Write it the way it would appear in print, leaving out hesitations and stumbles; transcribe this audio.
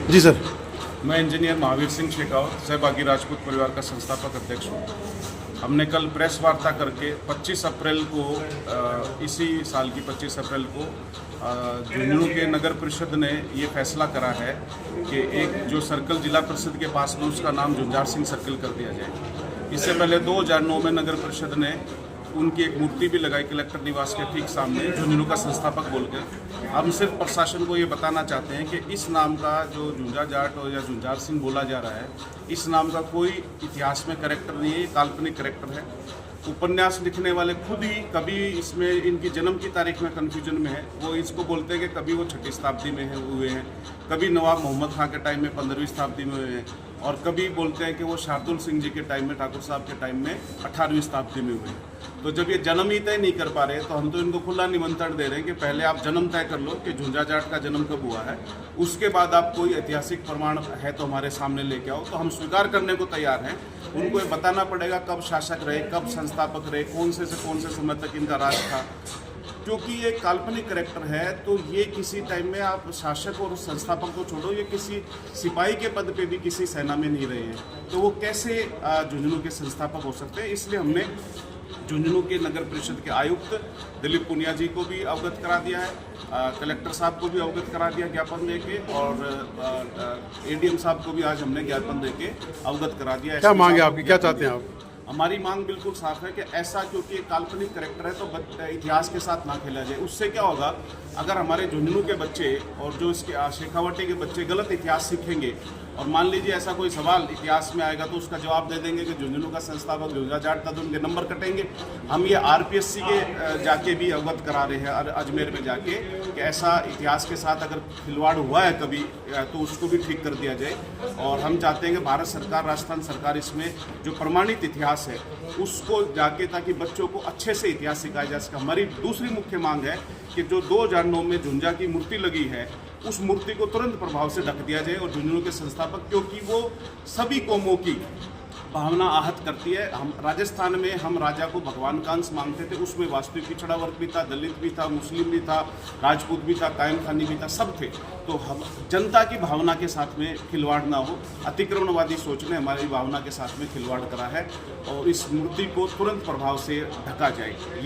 जी sir. मैं engineer Mahavir Singh Shekhawat सहभागी राजपूत परिवार का संस्थापक अध्यक्ष हूँ। हमने कल प्रेस वार्ता करके 25 अप्रैल को इसी साल की 25 अप्रैल को झुंझुनू के नगर परिषद ने ये फैसला करा है कि एक जो सर्कल जिला परिषद के पास में उसका नाम झुंझार सिंह सर्कल कर दिया जाए। इससे पहले 2009 में नगर परिषद ने उनकी एक मूर्ति भी लगाई कलेक्टर निवास के ठीक सामने झुंझुनू का संस्थापक बोलकर। हम सिर्फ प्रशासन को ये बताना चाहते हैं कि इस नाम का जो झुंझा जाट या झुंझार सिंह बोला जा रहा है, इस नाम का कोई इतिहास में कैरेक्टर नहीं है, काल्पनिक कैरेक्टर है। उपन्यास लिखने वाले खुद ही कभी इसमें इनकी जन्म की तारीख में कन्फ्यूजन में है। वो इसको बोलते हैं कि कभी वो 6वीं शताब्दी में हुए हैं, कभी नवाब मोहम्मद खां के टाइम में 15वीं शताब्दी में हुए हैं, और कभी बोलते हैं कि वो शार्दुल सिंह जी के टाइम में, ठाकुर साहब के टाइम में 18वीं शताब्दी में हुए हैं। तो जब ये जन्म ही तय नहीं कर पा रहे तो हम तो इनको खुला निमंत्रण दे रहे हैं कि पहले आप जन्म तय कर लो कि झुंझा जाट का जन्म कब हुआ है, उसके बाद आप कोई ऐतिहासिक प्रमाण है तो हमारे सामने लेके आओ। तो हम स्वीकार करने को तैयार हैं। उनको ये बताना पड़ेगा कब शासक रहे, कब संस्थापक रहे, कौन से समय तक इनका राज था। क्योंकि ये काल्पनिक कैरेक्टर है तो ये किसी टाइम में आप शासक और संस्थापक को छोड़ो, ये किसी सिपाही के पद पे भी किसी सेना में नहीं रहे हैं, तो वो कैसे झुंझुनू के संस्थापक हो सकते हैं। इसलिए हमने झुंझुनू के नगर परिषद के आयुक्त दिलीप पुनिया जी को भी अवगत करा दिया है, कलेक्टर साहब को भी अवगत करा दिया ज्ञापन देके, और एडीएम साहब को भी आज हमने ज्ञापन देके अवगत करा दिया। क्या मांग है आपकी, क्या चाहते हैं आप? हमारी मांग बिल्कुल साफ है कि ऐसा, क्योंकि एक काल्पनिक कैरेक्टर है तो इतिहास के साथ ना खेला जाए। उससे क्या होगा, अगर हमारे झुंझुनू के बच्चे और जो इसके शेखावटी के बच्चे गलत इतिहास सीखेंगे और मान लीजिए ऐसा कोई सवाल इतिहास में आएगा तो उसका जवाब दे देंगे कि झुंझुनू का संस्थापक झुंझा जाट था, तो उनके नंबर कटेंगे। हम ये आरपीएससी के जाके भी अवगत करा रहे हैं अजमेर में जाके कि ऐसा इतिहास के साथ अगर खिलवाड़ हुआ है कभी तो उसको भी ठीक कर दिया जाए। और हम चाहते हैं कि भारत सरकार, राजस्थान सरकार इसमें जो प्रमाणित इतिहास है उसको जाके, ताकि बच्चों को अच्छे से इतिहास सिखाया जा सके। हमारी दूसरी मुख्य मांग है कि जो 2009 में झुंझा की मूर्ति लगी है उस मूर्ति को तुरंत प्रभाव से ढक दिया जाए, और झुंझुनू के संस्थापक, क्योंकि वो सभी कौमों की भावना आहत करती है। हम राजस्थान में हम राजा को भगवान का अंश मानते थे, उसमें वास्तविक पिछड़ा वर्ग भी था, दलित भी था, मुस्लिम भी था, राजपूत भी था, कायम खानी भी था, सब थे। तो हम जनता की भावना के साथ में खिलवाड़ ना हो। अतिक्रमणवादी सोच ने हमारी भावना के साथ में खिलवाड़ करा है और इस मूर्ति को तुरंत प्रभाव से ढका जाए।